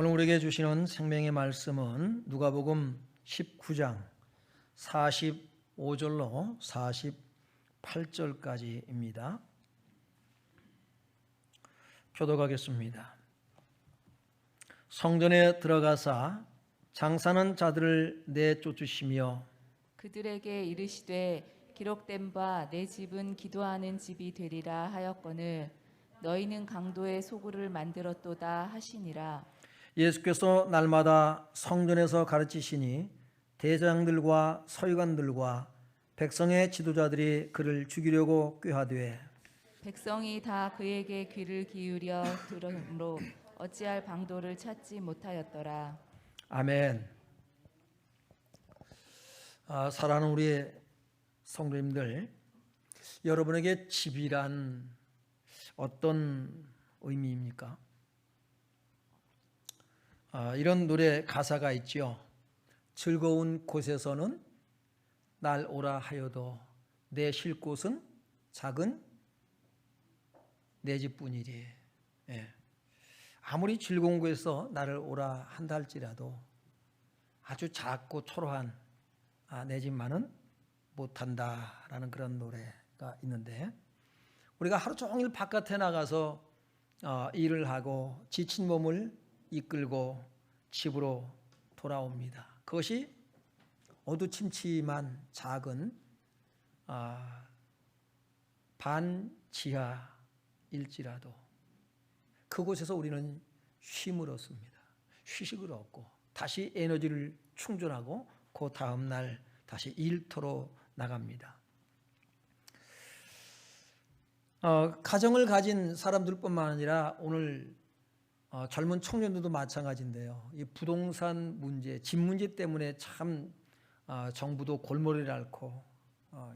오늘 우리에게 주시는 생명의 말씀은 누가복음 19장 45절로 48절까지입니다. 교독하겠습니다. 성전에 들어가사 장사하는 자들을 내쫓으시며 그들에게 이르시되 기록된 바 내 집은 기도하는 집이 되리라 하였거늘 너희는 강도의 소굴을 만들었도다 하시니라. 예수께서 날마다 성전에서 가르치시니 대장들과 서기관들과 백성의 지도자들이 그를 죽이려고 꾀하되 백성이 다 그에게 귀를 기울여 들으므로 어찌할 방도를 찾지 못하였더라. 아멘. 사랑하는 우리 성도님들, 여러분에게 집이란 어떤 의미입니까? 이런 노래 가사가 있죠. 즐거운 곳에서는 날 오라 하여도 내 쉴 곳은 작은 내 집뿐이리. 아무리 즐거운 곳에서 나를 오라 한다 할지라도 아주 작고 초라한 내 집만은 못한다라는 그런 노래가 있는데, 우리가 하루 종일 바깥에 나가서 일을 하고 지친 몸을 이끌고 집으로 돌아옵니다. 그것이 어두침침한 작은 반지하일지라도 그곳에서 우리는 쉼을 얻습니다. 휴식을 얻고 다시 에너지를 충전하고 그 다음 날 다시 일터로 나갑니다. 가정을 가진 사람들뿐만 아니라 오늘 젊은 청년들도 마찬가지인데요. 이 부동산 문제, 집 문제 때문에 참 정부도 골머리를 앓고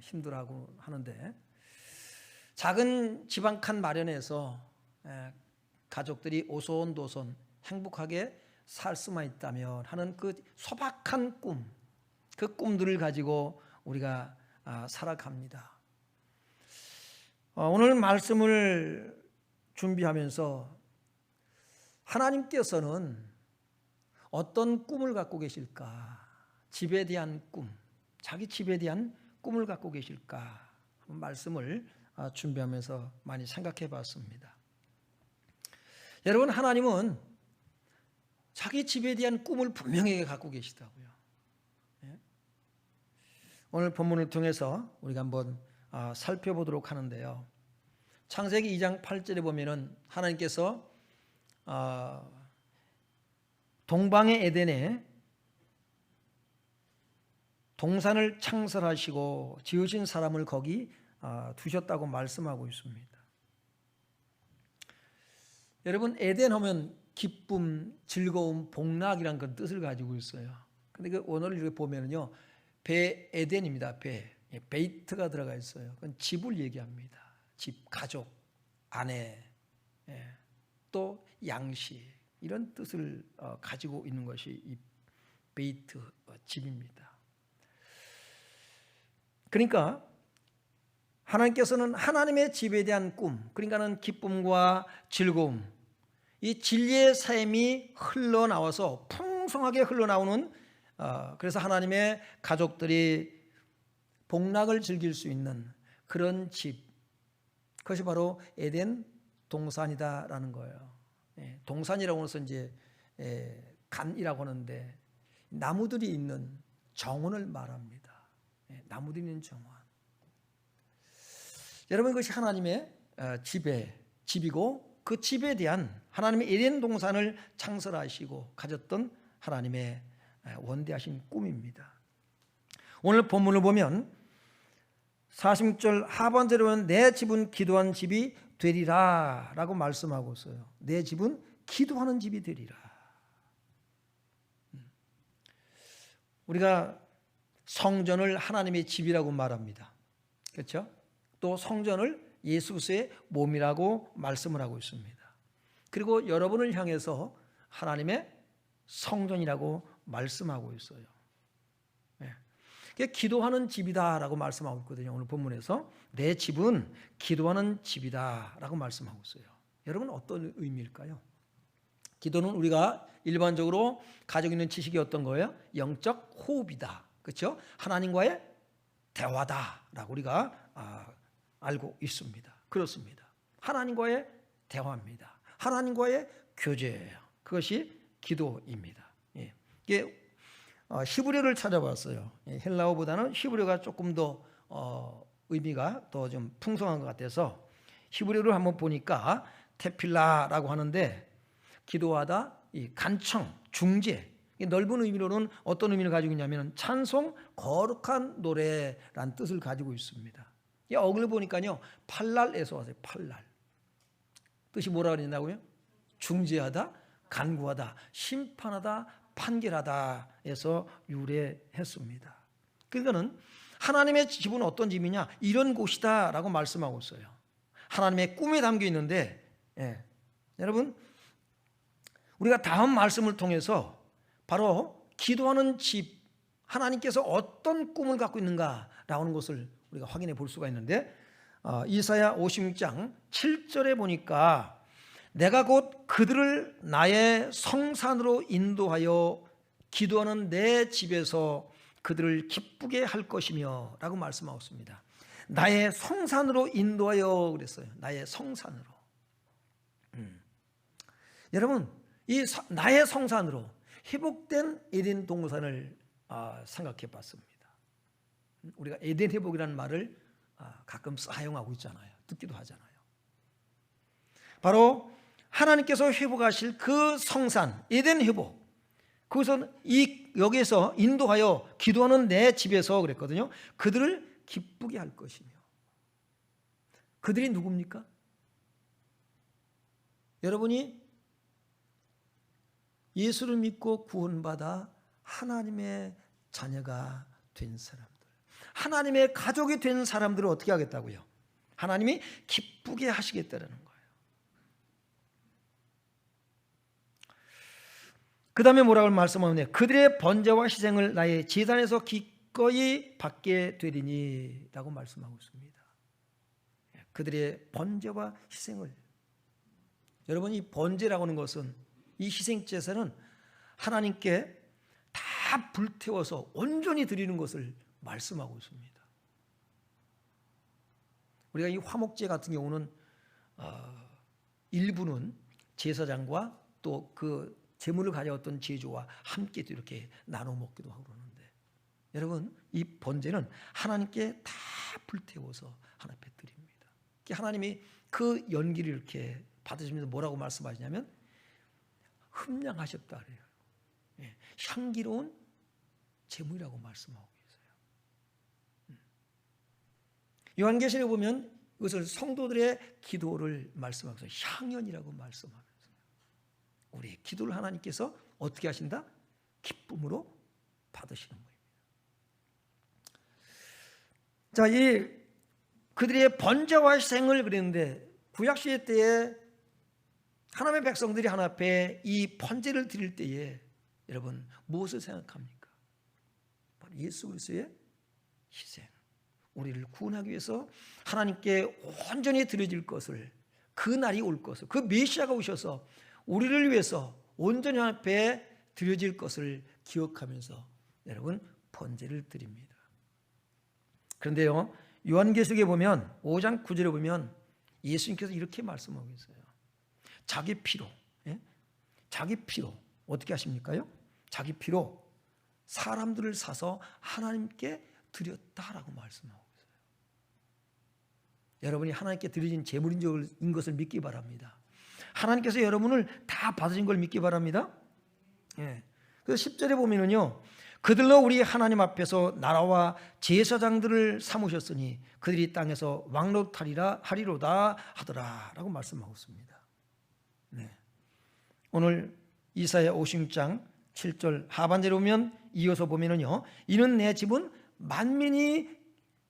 힘들어하고 하는데, 작은 집 한 칸 마련해서 가족들이 오손도손 행복하게 살 수만 있다면 하는 그 소박한 꿈, 그 꿈들을 가지고 우리가 살아갑니다. 오늘 말씀을 준비하면서 하나님께서는 어떤 꿈을 갖고 계실까? 집에 대한 꿈, 자기 집에 대한 꿈을 갖고 계실까? 말씀을 준비하면서 많이 생각해 봤습니다. 여러분, 하나님은 자기 집에 대한 꿈을 분명하게 갖고 계시다고요. 오늘 본문을 통해서 우리가 한번 살펴보도록 하는데요. 창세기 2장 8절에 보면은 하나님께서 동방의 에덴에 동산을 창설하시고 지으신 사람을 거기 두셨다고 말씀하고 있습니다. 여러분, 에덴 하면 기쁨, 즐거움, 복락이란 그 뜻을 가지고 있어요. 근데 그 원어를 이렇게 보면은요, 배 에덴입니다. 베이트가 들어가 있어요. 그건 집을 얘기합니다. 집, 가족, 아내, 또 양식, 이런 뜻을 가지고 있는 것이 이 베이트, 집입니다. 그러니까 하나님께서는 하나님의 집에 대한 꿈, 그러니까는 기쁨과 즐거움, 이 진리의 삶이 흘러나와서 풍성하게 흘러나오는, 그래서 하나님의 가족들이 복락을 즐길 수 있는 그런 집, 그것이 바로 에덴 동산이다라는 거예요. 동산이라고 해서 이제 간이라고 하는데 나무들이 있는 정원을 말합니다. 나무들이 있는 정원. 여러분, 그것이 하나님의 집이고 그 집에 대한 하나님의 에덴 동산을 창설하시고 가졌던 하나님의 원대하신 꿈입니다. 오늘 본문을 보면 40절 하반절에 보면 내 집은 기도하는 집이 되리라 라고 말씀하고 있어요. 내 집은 기도하는 집이 되리라. 우리가 성전을 하나님의 집이라고 말합니다. 그렇죠? 또 성전을 예수 그리스도의 몸이라고 말씀을 하고 있습니다. 그리고 여러분을 향해서 하나님의 성전이라고 말씀하고 있어요. 기도하는 집이다라고 말씀하고 있거든요. 오늘 본문에서 내 집은 기도하는 집이다라고 말씀하고 있어요. 여러분, 어떤 의미일까요? 기도는 우리가 일반적으로 가지고 있는 지식이 어떤 거예요? 영적 호흡이다. 그렇죠? 하나님과의 대화다라고 우리가 알고 있습니다. 그렇습니다. 하나님과의 대화입니다. 하나님과의 교제예요. 그것이 기도입니다. 예. 이게 히브리어를 찾아봤어요. 헬라어보다는 히브리어가 조금 더 의미가 더 좀 풍성한 것 같아서 히브리어를 한번 보니까 테필라라고 하는데 기도하다, 이 간청, 중재, 넓은 의미로는 어떤 의미를 가지고 있냐면 찬송, 거룩한 노래란 뜻을 가지고 있습니다. 이 어근을 보니까요, 팔랄에서 왔어요. 팔랄. 뜻이 뭐라 그랬냐고요? 중재하다, 간구하다, 심판하다, 판결하다에서 유래했습니다. 그러니까는 하나님의 집은 어떤 집이냐? 이런 곳이다라고 말씀하고 있어요. 하나님의 꿈에 담겨 있는데, 여러분, 우리가 다음 말씀을 통해서 바로 기도하는 집, 하나님께서 어떤 꿈을 갖고 있는가라고 하는 것을 우리가 확인해 볼 수가 있는데, 이사야 56장 7절에 보니까 내가 곧 그들을 나의 성산으로 인도하여 기도하는 내 집에서 그들을 기쁘게 할 것이며 라고 말씀하고 있습니다. 나의 성산으로 인도하여 그랬어요. 나의 성산으로. 여러분, 이 나의 성산으로 회복된 에덴 동산을 생각해 봤습니다. 우리가 에덴 회복이라는 말을 가끔 사용하고 있잖아요. 듣기도 하잖아요. 바로 하나님께서 회복하실 그 성산, 에덴 회복. 그것은 여기에서 인도하여 기도하는 내 집에서 그랬거든요. 그들을 기쁘게 할 것이며. 그들이 누굽니까? 여러분이 예수를 믿고 구원받아 하나님의 자녀가 된 사람들, 하나님의 가족이 된 사람들을 어떻게 하겠다고요? 하나님이 기쁘게 하시겠다는 거예요. 그 다음에 뭐라고 말씀하느냐? 그들의 번제와 희생을 나의 제단에서 기꺼이 받게 되리니 라고 말씀하고 있습니다. 그들의 번제와 희생을, 여러분, 이 번제라고 하는 것은, 이 희생제사는 하나님께 다 불태워서 온전히 드리는 것을 말씀하고 있습니다. 우리가 이 화목제 같은 경우는 일부는 제사장과 또 그 제물을 가져왔던 제주와 함께 이렇게 나눠 먹기도 하고 그러는데, 여러분, 이 번제는 하나님께 다 불태워서 하나님 앞에 드립니다. 하나님이 그 연기를 이렇게 받으시면서 뭐라고 말씀하시냐면 흠량하셨다 그래요. 향기로운 제물이라고 말씀하고 계세요. 요한계시록에 보면 이것을 성도들의 기도를 말씀하면서 향연이라고 말씀하면서 우리의 기도를 하나님께서 어떻게 하신다? 기쁨으로 받으시는 겁니다. 자, 이 그들의 번제와 희생을 그랬는데 구약시대 때에 하나님의 백성들이 하나님 앞에 이 번제를 드릴 때에 여러분 무엇을 생각합니까? 바로 예수 그리스도의 희생, 우리를 구원하기 위해서 하나님께 온전히 드려질 것을, 그 날이 올 것을, 그 메시아가 오셔서 우리를 위해서 온전히 하나님 앞에 드려질 것을 기억하면서 여러분 번제를 드립니다. 그런데요, 요한계시록에 보면 5장 9절에 보면 예수님께서 이렇게 말씀하고 있어요. 자기 피로, 자기 피로 어떻게 하십니까요? 자기 피로 사람들을 사서 하나님께 드렸다라고 말씀하고 있어요. 여러분이 하나님께 드려진 제물인 것을 믿기 바랍니다. 하나님께서 여러분을 다 받으신 걸 믿기 바랍니다. 그래서 10절에 보면은요, 그들로 우리 하나님 앞에서 나라와 제사장들을 삼으셨으니 그들이 땅에서 왕노릇하리라 하리로다 하더라라고 말씀하고 있습니다. 오늘 이사야 56장 7절 하반절에 보면 이어서 보면은요, 이는 내 집은 만민이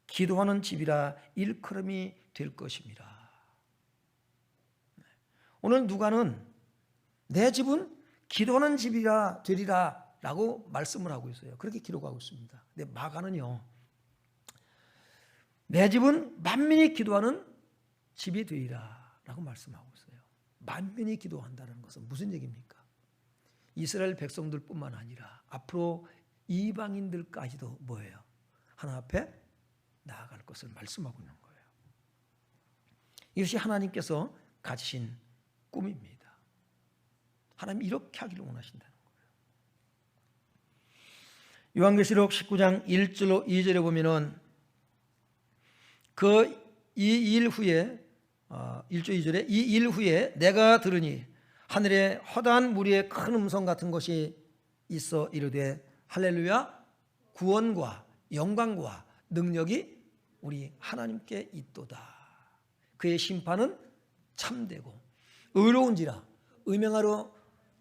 기도하는 집이라 일컬음이 될 것입니다. 오늘 누가는 내 집은 기도하는 집이라 되리라 라고 말씀을 하고 있어요. 그렇게 기록하고 있습니다. 근데 마가는요, 내 집은 만민이 기도하는 집이 되리라 라고 말씀하고 있어요. 만민이 기도한다는 것은 무슨 얘기입니까? 이스라엘 백성들뿐만 아니라 앞으로 이방인들까지도 뭐예요? 하나 앞에 나아갈 것을 말씀하고 있는 거예요. 이것이 하나님께서 가지신 꿈입니다. 하나님 이렇게 하기를 원하신다는 거예요. 요한계시록 19장 1절로 2절에 보면은 이 일 후에 1절 2절에 이 일 후에 내가 들으니 하늘에 허다한 무리의 큰 음성 같은 것이 있어 이르되 할렐루야 구원과 영광과 능력이 우리 하나님께 있도다. 그의 심판은 참되고 의로운지라 음행하러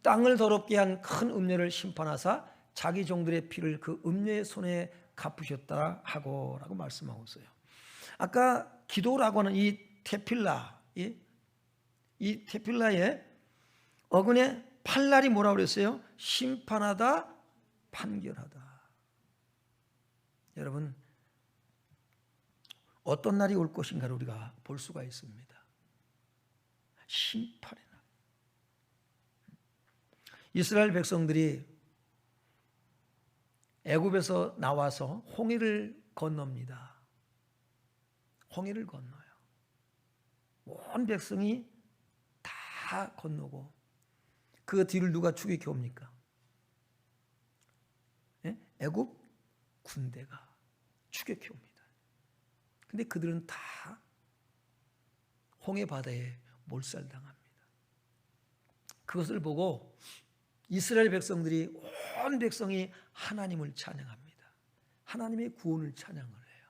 땅을 더럽게 한 큰 음녀를 심판하사 자기 종들의 피를 그 음녀의 손에 갚으셨다 하고 라고 말씀하고 있어요. 아까 기도라고 하는 이 테필라, 이 테필라의 어근의 팔날이 뭐라고 그랬어요? 심판하다, 판결하다. 여러분, 어떤 날이 올 것인가를 우리가 볼 수가 있습니다. 심판의 날. 이스라엘 백성들이 애굽에서 나와서 홍해를 건넙니다. 홍해를 건너요. 온 백성이 다 건너고 그 뒤를 누가 추격해 옵니까? 애굽 군대가 추격해 옵니다. 근데 그들은 다 홍해 바다에 몰살당합니다. 그것을 보고 이스라엘 백성들이 온 백성이 하나님을 찬양합니다. 하나님의 구원을 찬양을 해요.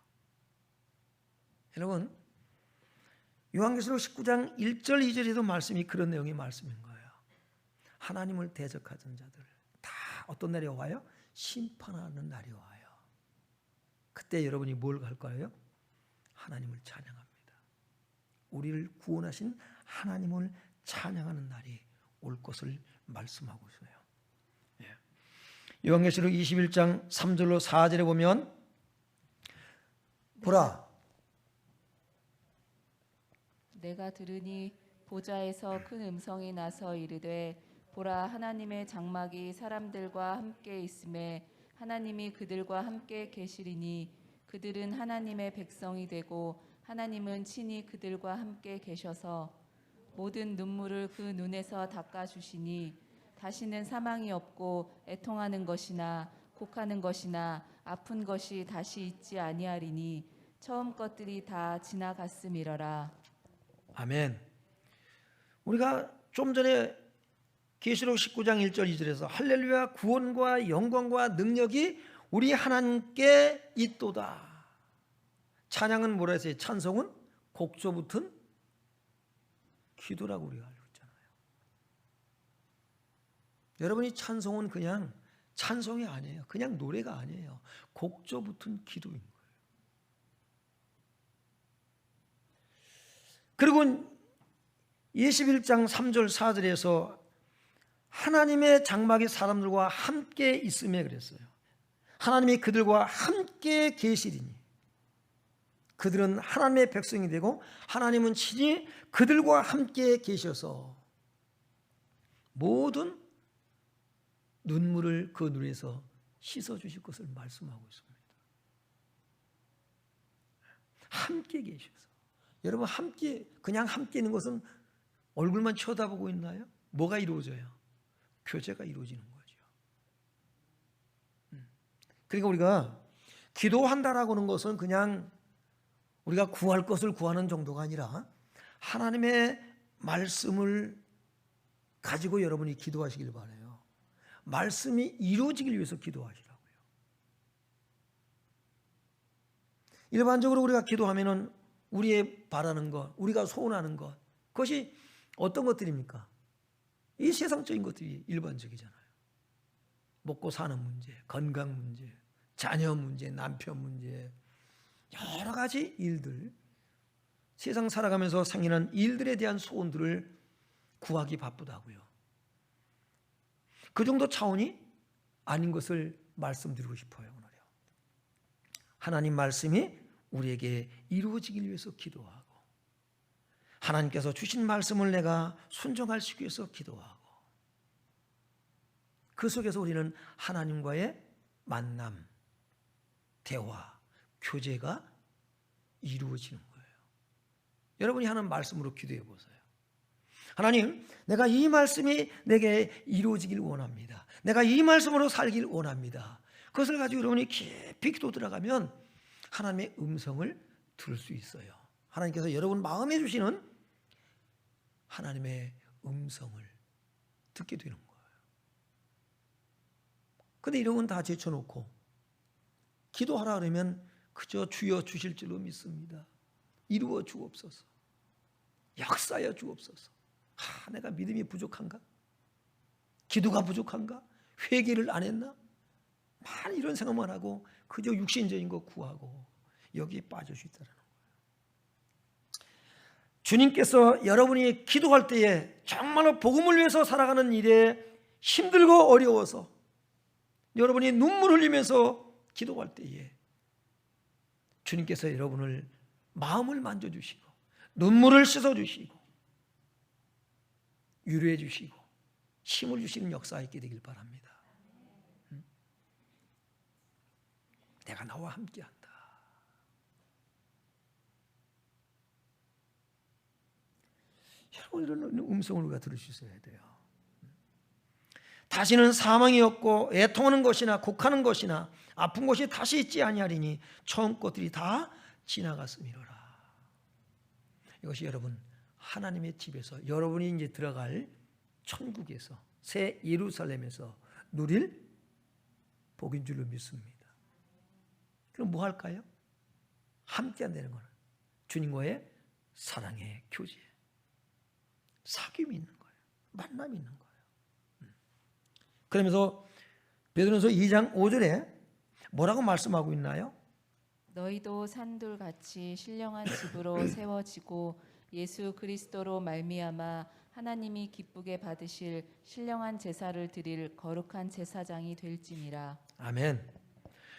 여러분, 요한계시록 19장 1절 2절에도 말씀이 그런 내용의 말씀인 거예요. 하나님을 대적하던 자들 다 어떤 날이 와요? 심판하는 날이 와요. 그때 여러분이 뭘 할 거예요? 하나님을 찬양합니다. 우리를 구원하신 하나님을 찬양하는 날이 올 것을 말씀하고 있어요. 요한계시록 21장 3절로 4절에 보면 보라 내가 들으니 보좌에서 큰 음성이 나서 이르되 보라 하나님의 장막이 사람들과 함께 있음에 하나님이 그들과 함께 계시리니 그들은 하나님의 백성이 되고 하나님은 친히 그들과 함께 계셔서 모든 눈물을 그 눈에서 닦아주시니 다시는 사망이 없고 애통하는 것이나 곡하는 것이나 아픈 것이 다시 있지 아니하리니 처음 것들이 다 지나갔음이러라. 아멘. 우리가 좀 전에 계시록 19장 1절 2절에서 할렐루야 구원과 영광과 능력이 우리 하나님께 있도다. 찬양은 뭐라 했어요? 찬송은 곡조 붙은 기도라고 우리가 알고 있잖아요. 여러분이 찬송은 그냥 찬송이 아니에요. 그냥 노래가 아니에요. 곡조 붙은 기도인 거예요. 그리고 21장 3절 4절에서 하나님의 장막이 사람들과 함께 있음에 그랬어요. 하나님이 그들과 함께 계시리니 그들은 하나님의 백성이 되고 하나님은 친히 그들과 함께 계셔서 모든 눈물을 그 눈에서 씻어주실 것을 말씀하고 있습니다. 함께 계셔서. 여러분 함께 그냥 함께 있는 것은 얼굴만 쳐다보고 있나요? 뭐가 이루어져요? 교제가 이루어지는 거죠. 그러니까 우리가 기도한다라고 하는 것은 그냥 우리가 구할 것을 구하는 정도가 아니라 하나님의 말씀을 가지고 여러분이 기도하시길 바라요. 말씀이 이루어지길 위해서 기도하시라고요. 일반적으로 우리가 기도하면은 우리의 바라는 것, 우리가 소원하는 것, 그것이 어떤 것들입니까? 이 세상적인 것들이 일반적이잖아요. 먹고 사는 문제, 건강 문제, 자녀 문제, 남편 문제, 여러 가지 일들, 세상 살아가면서 생기는 일들에 대한 소원들을 구하기 바쁘다고요. 그 정도 차원이 아닌 것을 말씀드리고 싶어요. 오늘요. 하나님 말씀이 우리에게 이루어지길 위해서 기도하고 하나님께서 주신 말씀을 내가 순종하시기 위해서 기도하고, 그 속에서 우리는 하나님과의 만남, 대화, 교제가 이루어지는 거예요. 여러분이 하는 말씀으로 기도해 보세요. 하나님, 내가 이 말씀이 내게 이루어지길 원합니다. 내가 이 말씀으로 살길 원합니다. 그것을 가지고 여러분이 깊이 기도 들어가면 하나님의 음성을 들을 수 있어요. 하나님께서 여러분 마음에 주시는 하나님의 음성을 듣게 되는 거예요. 근데 이런 건 다 제쳐놓고 기도하라 그러면 그저 주여 주실 줄로 믿습니다. 이루어 주옵소서. 역사여 주옵소서. 내가 믿음이 부족한가? 기도가 부족한가? 회개를 안 했나? 많이 이런 생각만 하고 그저 육신적인 거 구하고 여기에 빠질 수 있다는 거예요. 주님께서 여러분이 기도할 때에 정말로 복음을 위해서 살아가는 일에 힘들고 어려워서 여러분이 눈물 흘리면서 기도할 때에 주님께서 여러분을 마음을 만져주시고 눈물을 씻어주시고 위로해 주시고 힘을 주시는 역사가 있게 되길 바랍니다. 내가 너와 함께한다. 여러분, 이런 음성을 우리가 들을 수 있어야 돼요. 다시는 사망이 없고 애통하는 것이나 곡하는 것이나 아픈 것이 다시 있지 아니하리니 처음 것들이 다 지나갔음이로라. 이것이 여러분 하나님의 집에서 여러분이 이제 들어갈 천국에서 새 예루살렘에서 누릴 복인 줄로 믿습니다. 그럼 뭐 할까요? 함께 한다는 거는 주님과의 사랑의 교제, 사귐이 있는 거예요. 만남이 있는 거예요. 그러면서 베드로전서 2장 5절에 뭐라고 말씀하고 있나요? 너희도 산돌같이 신령한 집으로 세워지고 예수 그리스도로 말미암아 하나님이 기쁘게 받으실 신령한 제사를 드릴 거룩한 제사장이 될지니라. 아멘.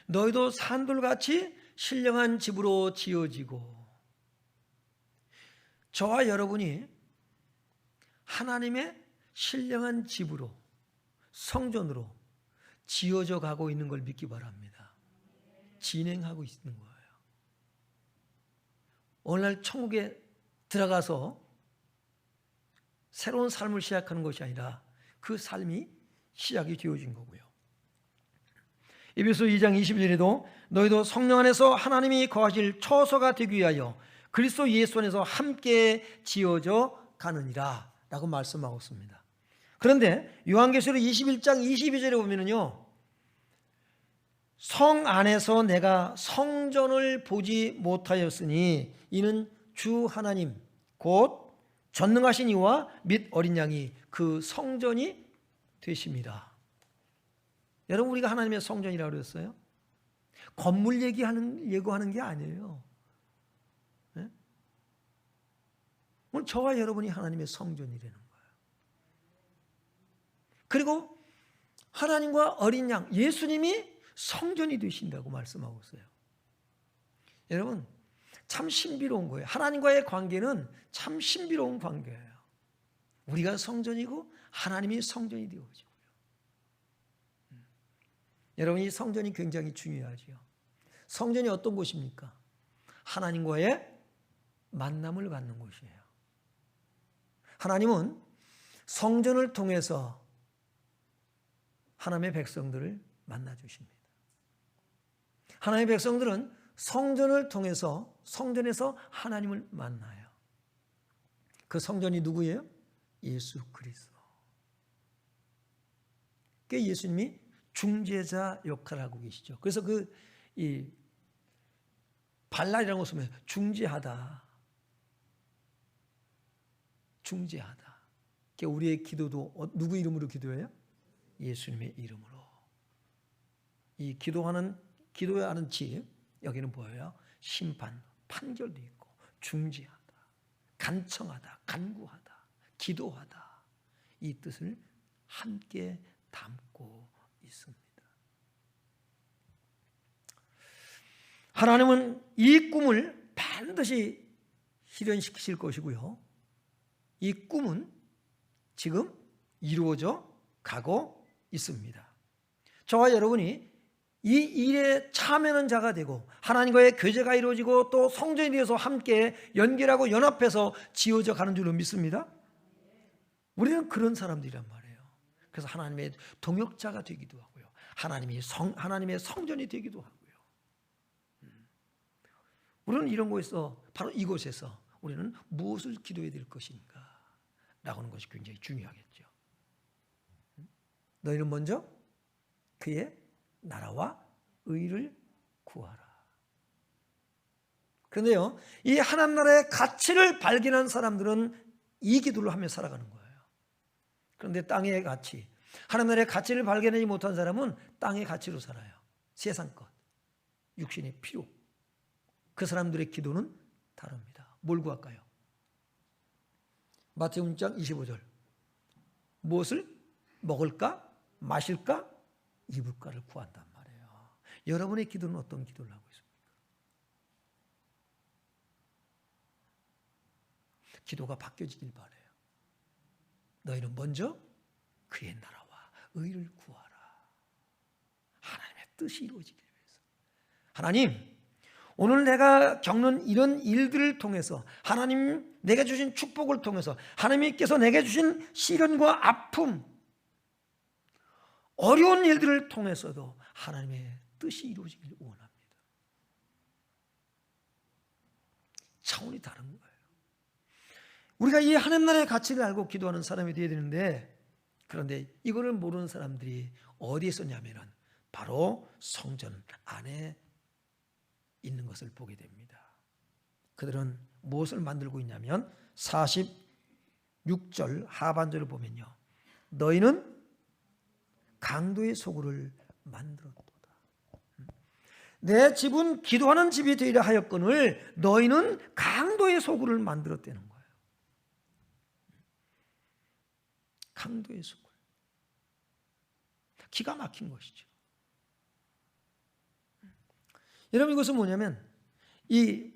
너희도 산돌같이 신령한 집으로 지어지고, 저와 여러분이 하나님의 신령한 집으로, 성전으로 지어져 가고 있는 걸 믿기 바랍니다. 진행하고 있는 거예요. 오늘날 천국에 들어가서 새로운 삶을 시작하는 것이 아니라 그 삶이 시작이 되어진 거고요. 에베소 2장 20절에도 너희도 성령 안에서 하나님이 거하실 처소가 되기 위하여 그리스도 예수 안에서 함께 지어져 가느니라 라고 말씀하고 있습니다. 그런데 요한계시록 21장 22절에 보면은요, 성 안에서 내가 성전을 보지 못하였으니 이는 주 하나님 곧 전능하신 이와 및 어린 양이 그 성전이 되십니다. 여러분, 우리가 하나님의 성전이라고 그랬어요? 건물 예고하는 게 아니에요. 네? 오늘 저와 여러분이 하나님의 성전이라는 거예요. 그리고 하나님과 어린 양 예수님이 성전이 되신다고 말씀하고 있어요. 여러분, 참 신비로운 거예요. 하나님과의 관계는 참 신비로운 관계예요. 우리가 성전이고 하나님이 성전이 되어지고요. 여러분, 이 성전이 굉장히 중요하죠. 성전이 어떤 곳입니까? 하나님과의 만남을 갖는 곳이에요. 하나님은 성전을 통해서 하나님의 백성들을 만나주십니다. 하나님의 백성들은 성전을 통해서 성전에서 하나님을 만나요. 그 성전이 누구예요? 예수 그리스도. 그 예수님이 중재자 역할을 하고 계시죠. 그래서 이 발랄이라는 것을 보면 중재하다. 중재하다. 우리의 기도도 누구 이름으로 기도해요? 예수님의 이름으로. 이 기도하는 집, 여기는 뭐예요? 심판, 판결도 있고 중재하다, 간청하다, 간구하다, 기도하다, 이 뜻을 함께 담고 있습니다. 하나님은 이 꿈을 반드시 실현시키실 것이고요. 이 꿈은 지금 이루어져 가고 있습니다. 저와 여러분이 이 일에 참여하는 자가 되고 하나님과의 교제가 이루어지고 또 성전이 되어서 함께 연결하고 연합해서 지어져 가는 줄로 믿습니다. 우리는 그런 사람들이란 말이에요. 그래서 하나님의 동역자가 되기도 하고요. 하나님의 성전이 되기도 하고요. 우리는 이런 곳에서, 바로 이곳에서 우리는 무엇을 기도해야 될 것인가 라고 하는 것이 굉장히 중요하겠죠. 너희는 먼저 그의 나라와 의를 구하라. 그런데요, 이 하나님 나라의 가치를 발견한 사람들은 이 기도를 하며 살아가는 거예요. 그런데 땅의 가치, 하나님 나라의 가치를 발견하지 못한 사람은 땅의 가치로 살아요. 세상 것, 육신의 필요. 그 사람들의 기도는 다릅니다. 뭘 구할까요? 마태복음 6장 25절. 무엇을 먹을까, 마실까, 입을까를 구한단 말이에요. 여러분의 기도는 어떤 기도를 하고 있습니까? 기도가 바뀌어지길 바라요. 너희는 먼저 그의 나라와 의를 구하라. 하나님의 뜻이 이루어지길 위해서. 하나님, 오늘 내가 겪는 이런 일들을 통해서, 하나님 내게 주신 축복을 통해서, 하나님께서 내게 주신 시련과 아픔, 어려운 일들을 통해서도 하나님의 뜻이 이루어지길 원합니다. 차원이 다른 거예요. 우리가 이 하나님 나라의 가치를 알고 기도하는 사람이 되어야 되는데, 그런데 이거를 모르는 사람들이 어디에 있었냐면 바로 성전 안에 있는 것을 보게 됩니다. 그들은 무엇을 만들고 있냐면 46절 하반절을 보면요, 너희는 강도의 소굴을 만들었도다. 내 집은 기도하는 집이 되리라 하였거늘 너희는 강도의 소굴을 만들었다는 거예요. 강도의 소굴. 기가 막힌 것이죠. 여러분, 이것은 뭐냐면 이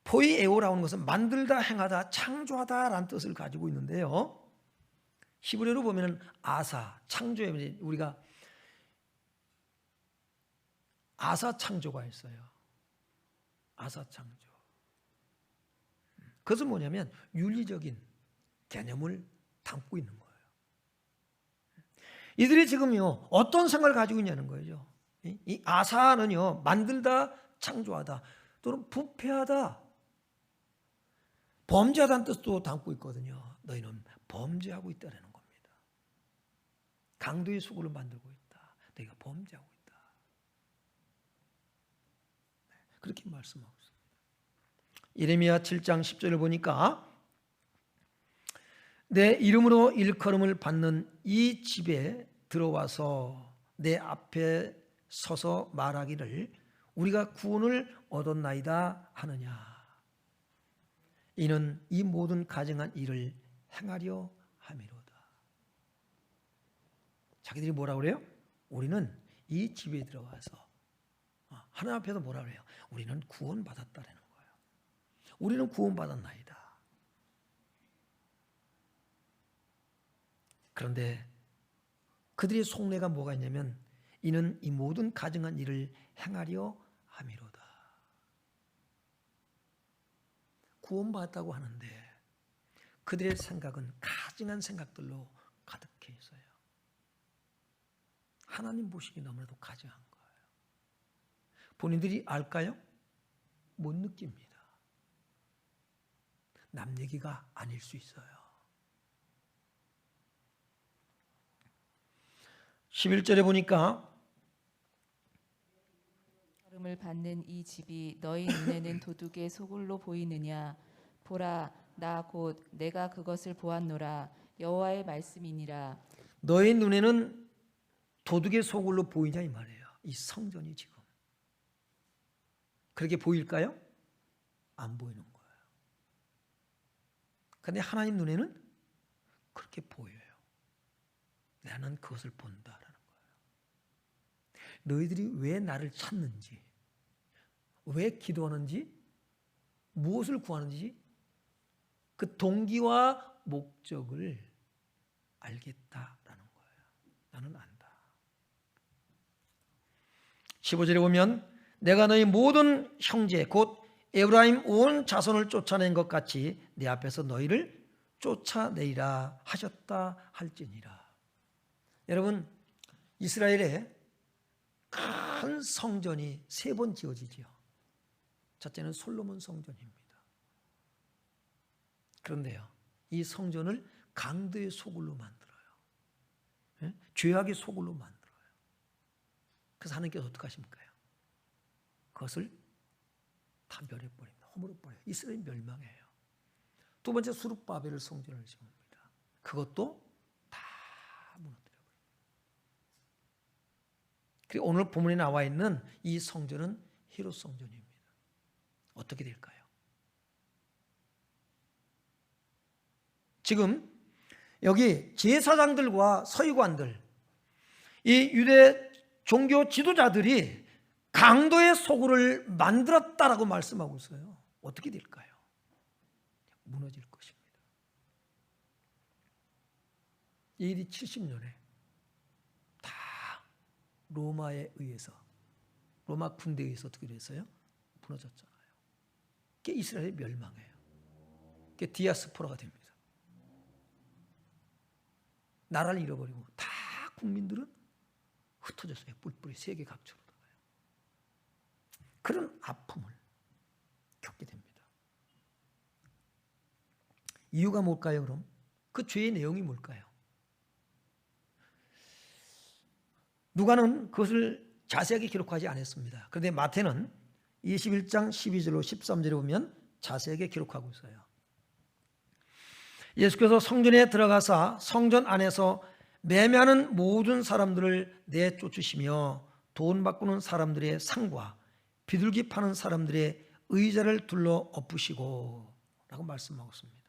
포이에오라고 하는 것은 만들다, 행하다, 창조하다라는 뜻을 가지고 있는데요, 히브리어로 보면 아사, 창조에 우리가 아사 창조가 있어요. 아사 창조. 그것은 뭐냐면 윤리적인 개념을 담고 있는 거예요. 이들이 지금요 어떤 생각을 가지고 있냐는 거예요. 이 아사는요 만들다, 창조하다 또는 부패하다, 범죄하다는 뜻도 담고 있거든요. 너희는 범죄하고 있다는 겁니다. 강도의 소굴을 만들고 있다. 너희가 범죄하고 있다. 그렇게 말씀하고 있습니다. 예레미야 7장 10절을 보니까 내 이름으로 일컬음을 받는 이 집에 들어와서 내 앞에 서서 말하기를 우리가 구원을 얻었나이다 하느냐. 이는 이 모든 가증한 일을 행하려 함이로다. 자기들이 뭐라고 그래요? 우리는 이 집에 들어와서 하나님 앞에서 뭐라고 그래요? 우리는 구원받았다라는 거예요. 우리는 구원받았나이다. 그런데 그들의 속내가 뭐가 있냐면 이는 이 모든 가증한 일을 행하려 함이로다. 구원받았다고 하는데 그들의 생각은 가증한 생각들로 가득해 있어요. 하나님 보시기 너무나도 가증한 거예요. 본인들이 알까요? 못 느낍니다. 남 얘기가 아닐 수 있어요. 11절에 보니까 걸음을 받는 이 집이 너희 눈에는 도둑의 소굴로 보이느냐. 보라, 나 곧 내가 그것을 보았노라. 여호와의 말씀이니라. 너희 눈에는 도둑의 소굴로 보이냐 이 말이에요. 이 성전이 지금 그렇게 보일까요? 안 보이는 거예요. 그런데 하나님 눈에는 그렇게 보여요. 나는 그것을 본다라는 거예요. 너희들이 왜 나를 찾는지, 왜 기도하는지, 무엇을 구하는지 그 동기와 목적을 알겠다라는 거예요. 나는 안다. 15절에 보면 내가 너희 모든 형제 곧 에브라임 온 자손을 쫓아낸 것 같이 내 앞에서 너희를 쫓아내리라 하셨다 할지니라. 여러분, 이스라엘에 큰 성전이 3번 지어지지요. 첫째는 솔로몬 성전입니다. 그런데요, 이 성전을 강도의 소굴로 만들어요. 죄악의 소굴로 만들어요. 그래서 하나님께서 어떻게 하십니까? 그것을 다 멸해버립니다. 허물어버려요. 이스라엘 멸망해요. 두 번째, 수룹바벨을 성전을 지습니다. 그것도 다 무너뜨려버립니다. 그리고 오늘 본문에 나와 있는 이 성전은 히롯 성전입니다. 어떻게 될까요? 지금 여기 제사장들과 서기관들, 이 유대 종교 지도자들이 강도의 소굴을 만들었다라고 말씀하고 있어요. 어떻게 될까요? 무너질 것입니다. AD 70년에 다 로마에 의해서, 로마 군대에 의해서 어떻게 됐어요? 무너졌잖아요. 그게 이스라엘이 멸망해요. 그게 디아스포라가 됩니다. 나라를 잃어버리고 다 국민들은 흩어졌어요. 뿔뿔이 세계 각처로 나가요. 그런 아픔을 겪게 됩니다. 이유가 뭘까요? 그럼 그 죄의 내용이 뭘까요? 누가는 그것을 자세하게 기록하지 않았습니다. 그런데 마태는 21장 12절로 13절에 보면 자세하게 기록하고 있어요. 예수께서 성전에 들어가사 성전 안에서 매매하는 모든 사람들을 내쫓으시며 돈 바꾸는 사람들의 상과 비둘기 파는 사람들의 의자를 둘러 엎으시고 라고 말씀하고 있습니다.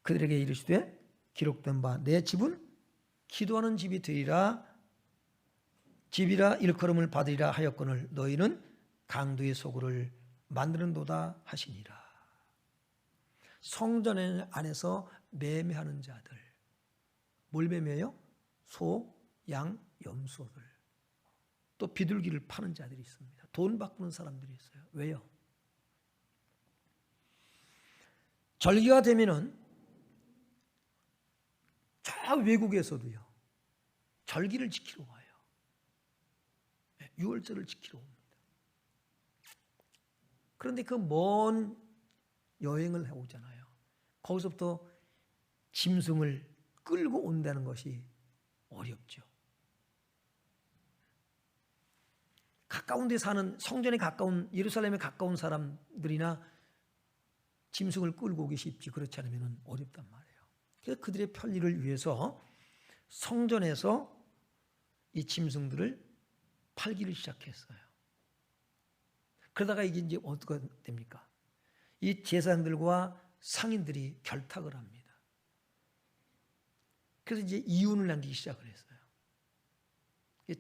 그들에게 이르시되 기록된 바 내 집은 기도하는 집이 되리라, 집이라 일컬음을 받으리라 하였거늘 너희는 강도의 소굴을 만드는도다 하시니라. 성전 안에서 매매하는 자들, 뭘 매매해요? 소, 양, 염소를. 또 비둘기를 파는 자들이 있습니다. 돈 바꾸는 사람들이 있어요. 왜요? 절기가 되면은 저 외국에서도요, 절기를 지키러 와요. 6월절을 지키러 옵니다. 그런데 그 먼 여행을 해오잖아요. 거기서부터 짐승을 끌고 온다는 것이 어렵죠. 가까운 데 사는, 성전에 가까운, 예루살렘에 가까운 사람들이나 짐승을 끌고 오기 쉽지, 그렇지 않으면 어렵단 말이에요. 그래서 그들의 편리를 위해서 성전에서 이 짐승들을 팔기를 시작했어요. 그러다가 이게 이제 어떻게 됩니까? 이 제사장들과 상인들이 결탁을 합니다. 그래서 이제 이윤을 남기기 시작을 했어요.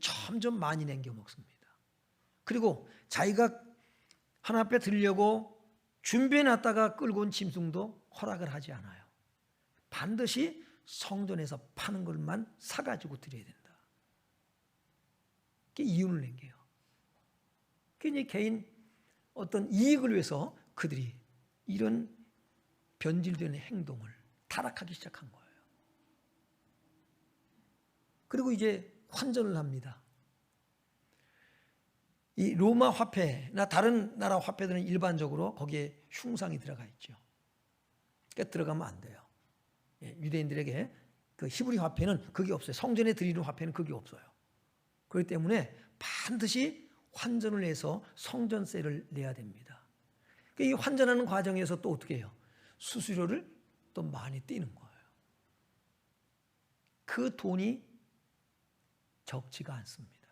점점 많이 남겨 먹습니다. 그리고 자기가 하나님 앞에 드리려고 준비해놨다가 끌고 온 짐승도 허락을 하지 않아요. 반드시 성전에서 파는 것만 사가지고 드려야 된다. 그게 이윤을 남겨요. 그게 이제 개인 어떤 이익을 위해서 그들이 이런 변질되는 행동을 타락하기 시작한 거예요. 그리고 이제 환전을 합니다. 이 로마 화폐나 다른 나라 화폐들은 일반적으로 거기에 흉상이 들어가 있죠. 그러니까 들어가면 안 돼요. 유대인들에게 그 히브리 화폐는 그게 없어요. 성전에 드리는 화폐는 그게 없어요. 그렇기 때문에 반드시 환전을 해서 성전세를 내야 됩니다. 이 환전하는 과정에서 또 어떻게 해요? 수수료를 또 많이 떼는 거예요. 그 돈이 적지가 않습니다.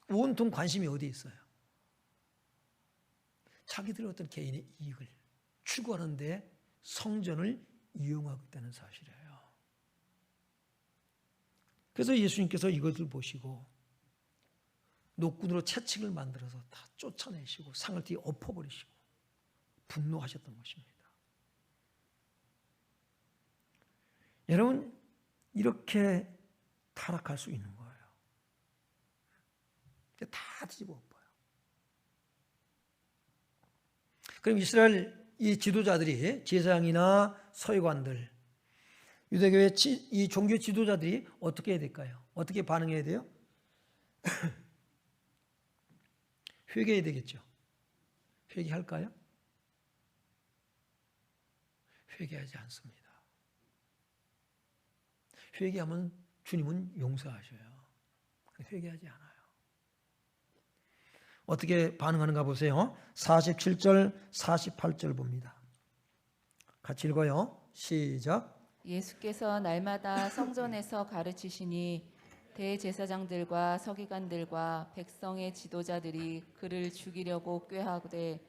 온통 관심이 어디에 있어요? 자기들의 어떤 개인의 이익을 추구하는데 성전을 이용하고 있다는 사실이에요. 그래서 예수님께서 이것을 보시고 노끈으로 채찍을 만들어서 다 쫓아내시고 상을 뒤에 엎어버리시고 분노하셨던 것입니다. 여러분, 이렇게 타락할 수 있는 거예요. 다 뒤집어 엎어요. 그럼 이스라엘 이 지도자들이, 제사장이나 서기관들, 유대교의 이 종교 지도자들이 어떻게 해야 될까요? 어떻게 반응해야 돼요? 회개해야 되겠죠. 회개할까요? 회개하지 않습니다. 회개하면 주님은 용서하셔요. 회개하지 않아요. 어떻게 반응하는가 보세요. 47절, 48절 봅니다. 같이 읽어요. 시작. 예수께서 날마다 성전에서 가르치시니 대제사장들과 서기관들과 백성의 지도자들이 그를 죽이려고 꾀하되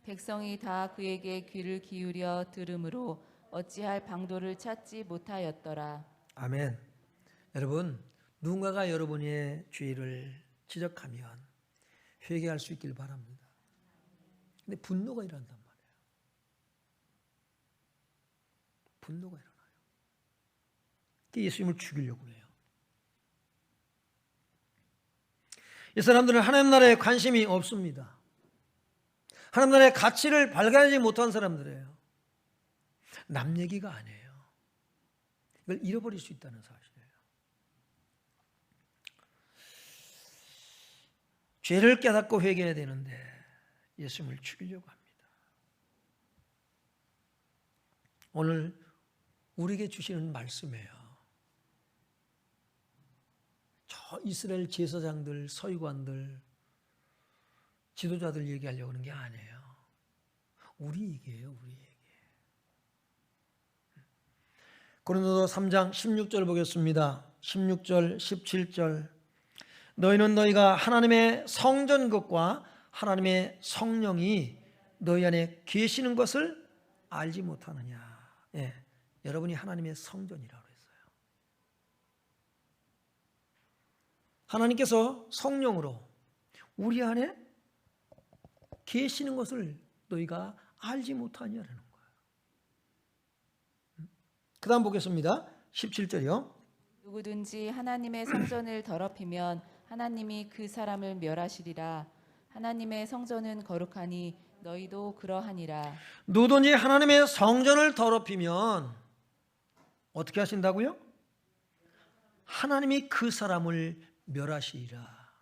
백성이 다 그에게 귀를 기울여 들으므로 어찌할 방도를 찾지 못하였더라. 아멘. 여러분, 누군가가 여러분의 죄를 지적하면 회개할 수 있길 바랍니다. 근데 분노가 일어난단 말이에요. 분노가 일어나요. 예수님을 죽이려고 해요. 이 사람들은 하나님 나라에 관심이 없습니다. 하나님 나라의 가치를 발견하지 못한 사람들이에요. 남 얘기가 아니에요. 이걸 잃어버릴 수 있다는 사실이에요. 죄를 깨닫고 회개해야 되는데 예수님을 죽이려고 합니다. 오늘 우리에게 주시는 말씀이에요. 저 이스라엘 제사장들, 서기관들, 지도자들 얘기하려고 하는 게 아니에요. 우리 얘기예요, 우리 얘기. 고린도서 3장 16절 보겠습니다. 16절, 17절. 너희는 너희가 하나님의 성전 것과 하나님의 성령이 너희 안에 계시는 것을 알지 못하느냐. 예, 여러분이 하나님의 성전이라고 했어요. 하나님께서 성령으로 우리 안에 계시는 것을 너희가 알지 못하냐라는 거예요. 그 다음 보겠습니다. 17절이요. 누구든지 하나님의 성전을 더럽히면 하나님이 그 사람을 멸하시리라. 하나님의 성전은 거룩하니 너희도 그러하니라. 누구든지 하나님의 성전을 더럽히면 어떻게 하신다고요? 하나님이 그 사람을 멸하시리라.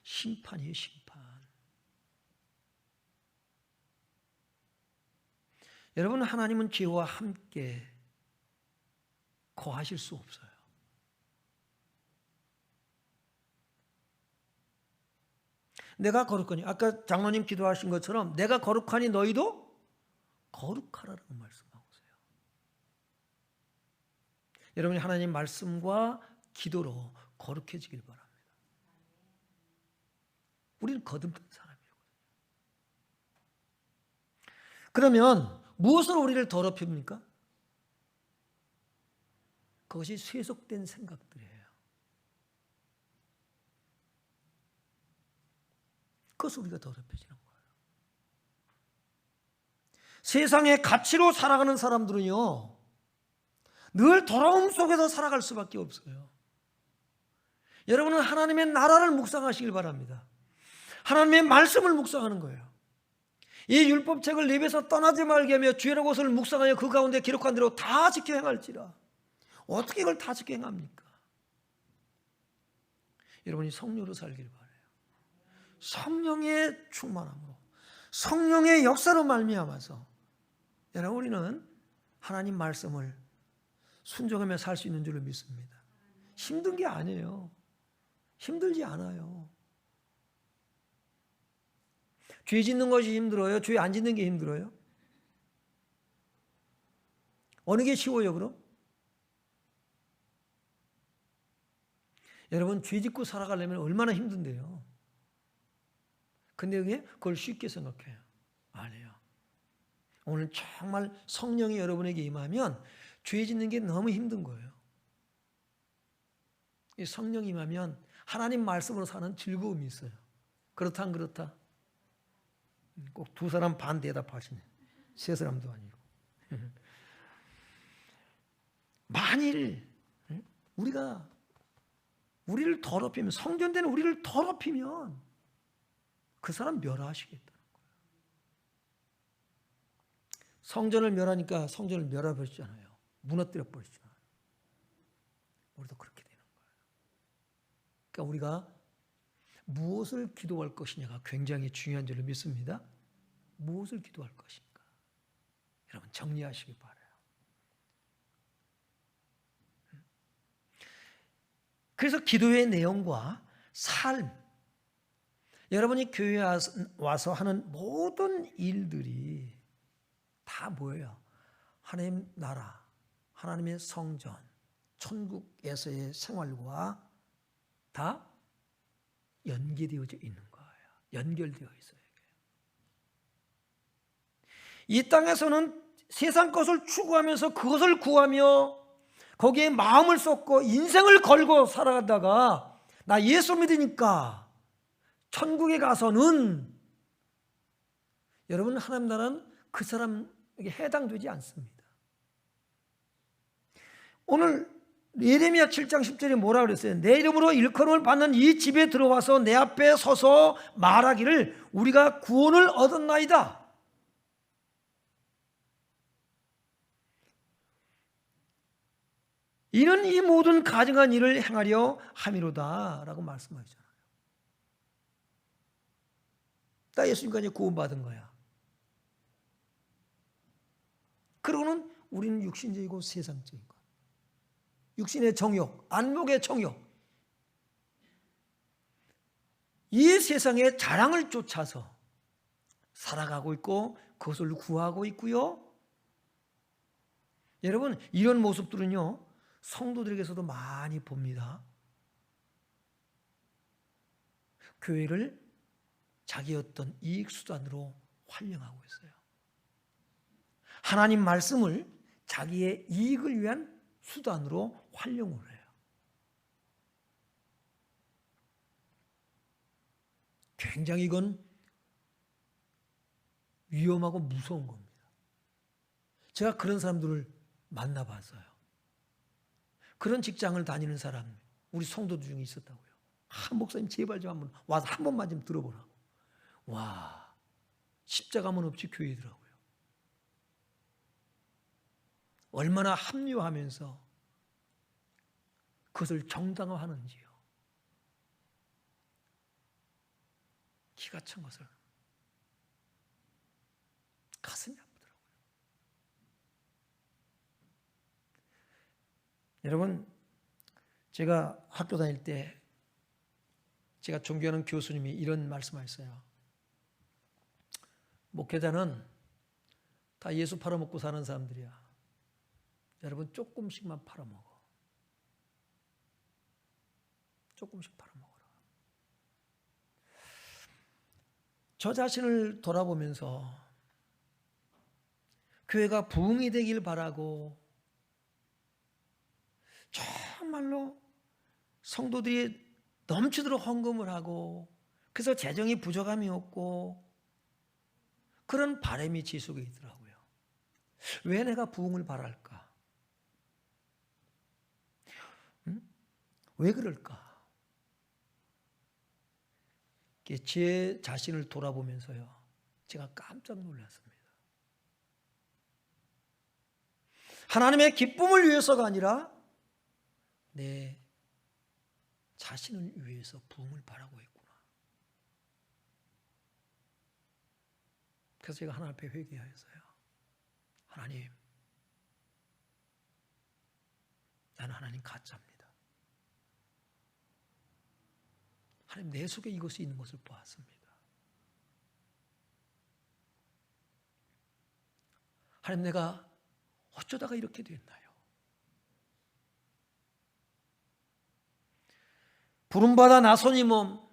심판이에요, 심판. 여러분, 하나님은 죄와 함께 거하실 수 없어요. 내가 거룩하니, 아까 장로님 기도하신 것처럼 내가 거룩하니 너희도 거룩하라라고 말씀하고 있어요. 여러분이 하나님 말씀과 기도로 거룩해지길 바랍니다. 우리는 거듭난 사람이거든요. 그러면 무엇으로 우리를 더럽힙니까? 그것이 쇠속된 생각들이에요. 그것을 우리가 더럽혀지는 거예요. 세상의 가치로 살아가는 사람들은요, 늘 더러움 속에서 살아갈 수밖에 없어요. 여러분은 하나님의 나라를 묵상하시길 바랍니다. 하나님의 말씀을 묵상하는 거예요. 이 율법책을 내 입에서 떠나지 말게 하며 주의 것을 묵상하여 그 가운데 기록한 대로 다 지켜 행할지라. 어떻게 이걸 다 지켜 행합니까? 여러분이 성령으로 살길 바라요. 성령의 충만함으로, 성령의 역사로 말미암아서 여러분, 우리는 하나님 말씀을 순종하며 살 수 있는 줄로 믿습니다. 힘든 게 아니에요. 힘들지 않아요. 죄 짓는 것이 힘들어요? 죄 안 짓는 게 힘들어요? 어느 게 쉬워요, 그럼? 여러분, 죄 짓고 살아가려면 얼마나 힘든데요. 근데 그걸 쉽게 생각해요. 아니에요. 오늘 정말 성령이 여러분에게 임하면 죄 짓는 게 너무 힘든 거예요. 이 성령이 임하면 하나님 말씀으로 사는 즐거움이 있어요. 그렇다 안 그렇다? 꼭 두 사람 반 대답하시네. 세 사람도 아니고. 만일 우리가 우리를 더럽히면, 성전된 우리를 더럽히면 그 사람 멸하시겠다는 거예요. 성전을 멸하니까 성전을 멸해버리잖아요. 무너뜨려 버리잖아요. 우리도 그렇게 되는 거예요. 그러니까 우리가 무엇을 기도할 것이냐가 굉장히 중요한 줄로 믿습니다. 무엇을 기도할 것인가? 여러분 정리하시기 바라요. 그래서 기도의 내용과 삶, 여러분이 교회에 와서 하는 모든 일들이 다 뭐예요? 하나님 나라, 하나님의 성전, 천국에서의 생활과 다 연계되어져 있는 거예요. 연결되어 있어요. 이 땅에서는 세상 것을 추구하면서 그것을 구하며 거기에 마음을 쏟고 인생을 걸고 살아가다가 나 예수 믿으니까 천국에 가서는 여러분 하나님 나라는 그 사람에게 해당되지 않습니다. 오늘 예레미야 7장 10절에 뭐라 그랬어요? 내 이름으로 일컬음을 받는 이 집에 들어와서 내 앞에 서서 말하기를 우리가 구원을 얻었나이다. 이는 이 모든 가증한 일을 행하려 함이로다 라고 말씀하시잖아요. 나 예수님과 이제 구원받은 거야. 그러고는 우리는 육신적이고 세상적인 것, 육신의 정욕, 안목의 정욕, 이 세상의 자랑을 쫓아서 살아가고 있고 그것을 구하고 있고요. 여러분 이런 모습들은요 성도들에게서도 많이 봅니다. 교회를 자기 어떤 이익수단으로 활용하고 있어요. 하나님 말씀을 자기의 이익을 위한 수단으로 활용을 해요. 굉장히 이건 위험하고 무서운 겁니다. 제가 그런 사람들을 만나봤어요. 그런 직장을 다니는 사람, 우리 성도들 중에 있었다고요. 목사님 제발 좀 한번 와서 한 번만 좀 들어보라고. 와, 십자가만 없이 교회더라고요. 얼마나 합리화하면서 그것을 정당화하는지요. 기가 찬 것을. 가슴이 아프더라고요. 여러분, 제가 학교 다닐 때 제가 존경하는 교수님이 이런 말씀하셨어요. 목회자는 다 예수 팔아먹고 사는 사람들이야. 여러분 조금씩만 팔아먹어. 조금씩 팔아먹어라. 저 자신을 돌아보면서 교회가 부흥이 되길 바라고 정말로 성도들이 넘치도록 헌금을 하고 그래서 재정이 부족함이 없고 그런 바람이 지 속에 있더라고요. 왜 내가 부흥을 바랄까? 왜 그럴까? 제 자신을 돌아보면서요, 제가 깜짝 놀랐습니다. 하나님의 기쁨을 위해서가 아니라 내 자신을 위해서 부흥을 바라고 했구나. 그래서 제가 하나님 앞에 회개하였어요. 하나님, 나는 하나님 가짜입니다. 하나님, 내 속에 이것이 있는 것을 보았습니다. 하나님, 내가 어쩌다가 이렇게 됐나요? 부름받아 나선이 몸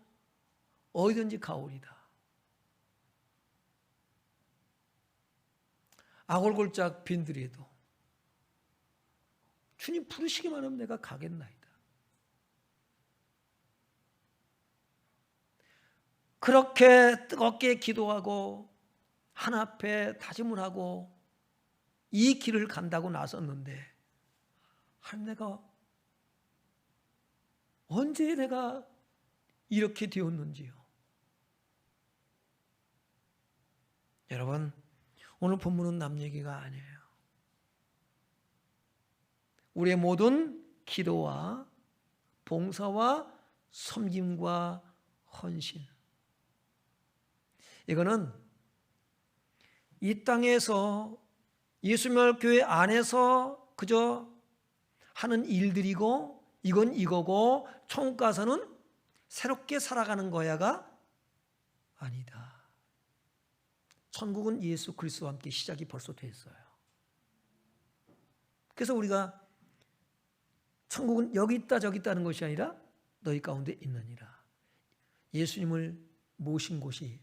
어디든지 가오리다. 아골골짝 빈들에도 주님 부르시기만 하면 내가 가겠나이다. 그렇게 뜨겁게 기도하고 하나 앞에 다짐을 하고 이 길을 간다고 나섰는데 내가 언제 내가 이렇게 되었는지요. 여러분, 오늘 본문은 남 얘기가 아니에요. 우리의 모든 기도와 봉사와 섬김과 헌신, 이거는 이 땅에서 예수님의 교회 안에서 그저 하는 일들이고 이건 이거고 천국 가서는 새롭게 살아가는 거야가 아니다. 천국은 예수 그리스도와 함께 시작이 벌써 됐어요. 그래서 우리가 천국은 여기 있다 저기 있다는 것이 아니라 너희 가운데 있느니라. 예수님을 모신 곳이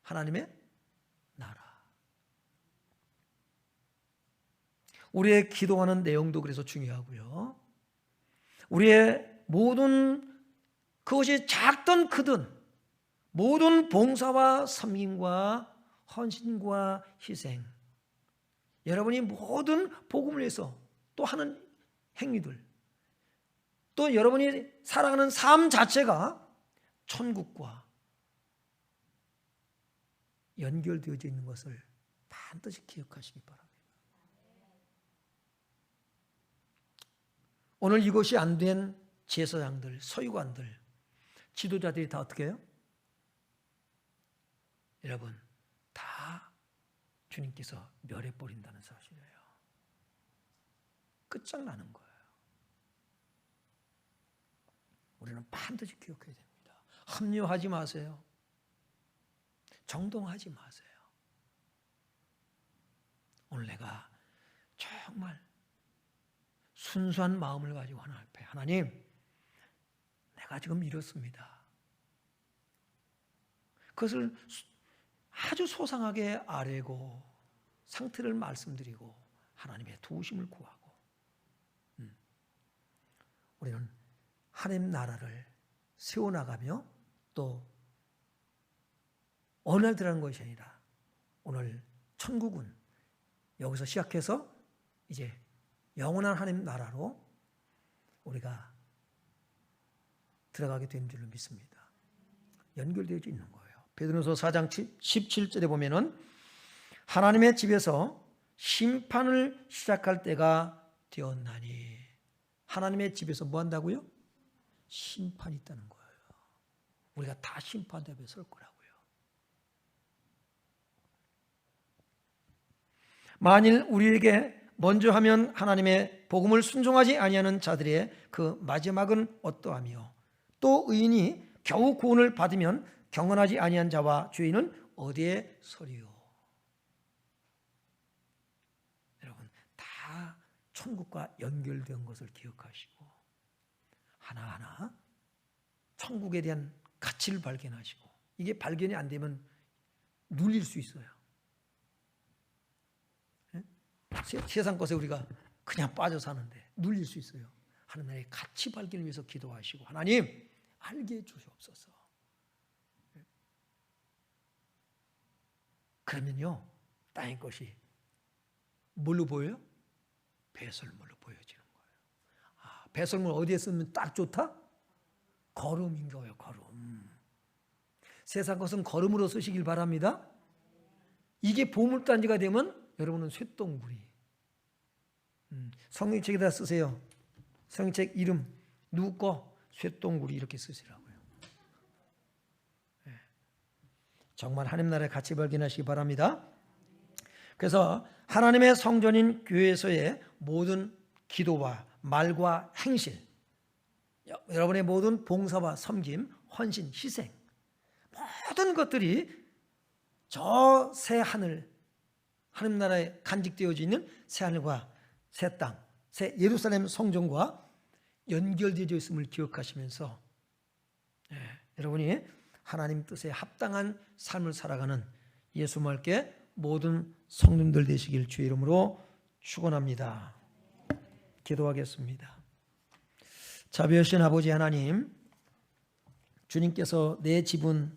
하나님의 나라. 우리의 기도하는 내용도 그래서 중요하고요. 우리의 모든 그것이 작든 크든 모든 봉사와 섬김과 헌신과 희생, 여러분이 모든 복음을 위해서 또 하는 행위들, 또 여러분이 살아가는 삶 자체가 천국과 연결되어져 있는 것을 반드시 기억하시기 바랍니다. 오늘 이것이 안 된 제사장들, 서유관들, 지도자들이 다 어떻게 해요? 여러분, 다 주님께서 멸해버린다는 사실이에요. 끝장나는 거예요. 우리는 반드시 기억해야 됩니다. 합리화하지 마세요. 정동하지 마세요. 오늘 내가 정말 순수한 마음을 가지고 하나님 앞에, 하나님, 내가 지금 이렇습니다. 그것을 아주 소상하게 아뢰고 상태를 말씀드리고 하나님의 도우심을 구하고, 우리는 하나님 나라를 세워나가며 또 어느 날 들어가는 것이 아니라 오늘 천국은 여기서 시작해서 이제 영원한 하나님 나라로 우리가 들어가게 된 줄로 믿습니다. 연결되어 있는 거예요. 베드로서 4장 17절에 보면은 하나님의 집에서 심판을 시작할 때가 되었나니, 하나님의 집에서 뭐 한다고요? 심판이 있다는 거예요. 우리가 다 심판 앞에 설 거라고요. 만일 우리에게 먼저 하면 하나님의 복음을 순종하지 아니하는 자들의 그 마지막은 어떠하며, 또 의인이 겨우 구원을 받으면 경건하지 아니한 자와 죄인은 어디에 서리요. 여러분, 다 천국과 연결된 것을 기억하시고 하나하나 천국에 대한 가치를 발견하시고, 이게 발견이 안 되면 눌릴 수 있어요. 세상 것에 우리가 그냥 빠져 사는데 눌릴 수 있어요. 하나님의 가치 발견을 위해서 기도하시고, 하나님 알게 해주시옵소서. 그러면요, 땅의 것이 뭘로 보여요? 배설물로 보여지는 거예요. 아, 배설물 어디에 쓰면 딱 좋다? 거름인 거예요. 거름. 세상 것은 거름으로 쓰시길 바랍니다. 이게 보물단지가 되면 여러분은 쇳덩구리. 성경책에다 쓰세요. 성경책 이름 누구 거? 쇳덩구리 이렇게 쓰시라고요. 정말 하나님 나라의 가치 발견하시기 바랍니다. 그래서 하나님의 성전인 교회에서의 모든 기도와 말과 행실, 여러분의 모든 봉사와 섬김, 헌신, 희생, 모든 것들이 저 새 하늘, 하나님 나라에 간직되어져 있는 새 하늘과 새 땅, 새 예루살렘 성전과 연결되어 있음을 기억하시면서 여러분이 하나님 뜻에 합당한 삶을 살아가는 예수님께 모든 성도들 되시길 주의 이름으로 축원합니다. 기도하겠습니다. 자비하신 아버지 하나님, 주님께서 내 집은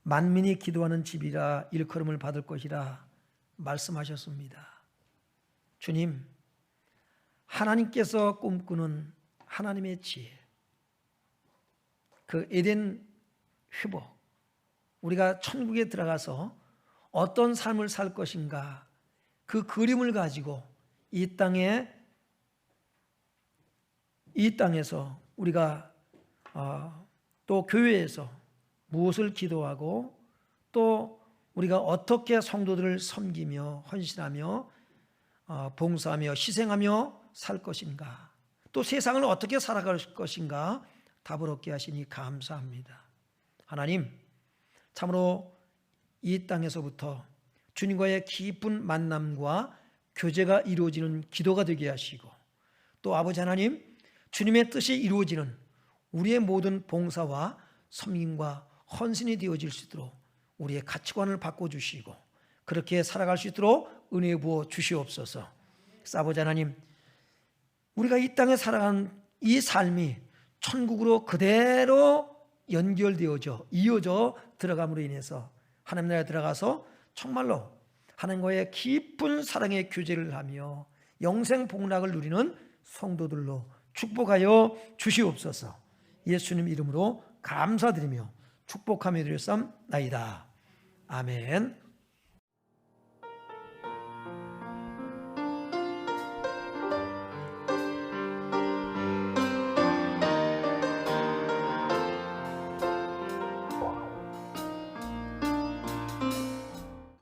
만민이 기도하는 집이라 일컬음을 받을 것이라 말씀하셨습니다. 주님, 하나님께서 꿈꾸는 하나님의 지혜, 그 에덴 회복, 우리가 천국에 들어가서 어떤 삶을 살 것인가, 그 그림을 가지고 이 땅에서 우리가 또 교회에서 무엇을 기도하고 또 우리가 어떻게 성도들을 섬기며 헌신하며 봉사하며 희생하며 살 것인가, 또 세상을 어떻게 살아갈 것인가 답을 얻게 하시니 감사합니다. 하나님, 참으로 이 땅에서부터 주님과의 깊은 만남과 교제가 이루어지는 기도가 되게 하시고, 또 아버지 하나님, 주님의 뜻이 이루어지는 우리의 모든 봉사와 섬김과 헌신이 되어질 수 있도록 우리의 가치관을 바꿔주시고 그렇게 살아갈 수 있도록 은혜 부어 주시옵소서. 아버지 하나님, 우리가 이 땅에 살아가는 이 삶이 천국으로 그대로 연결되어져 이어져 들어감으로 인해서 하나님 나라에 들어가서 정말로 하나님과의 깊은 사랑의 교제를 하며 영생 복락을 누리는 성도들로 축복하여 주시옵소서. 예수님 이름으로 감사드리며 축복하며 드렸사옵나이다. 아멘.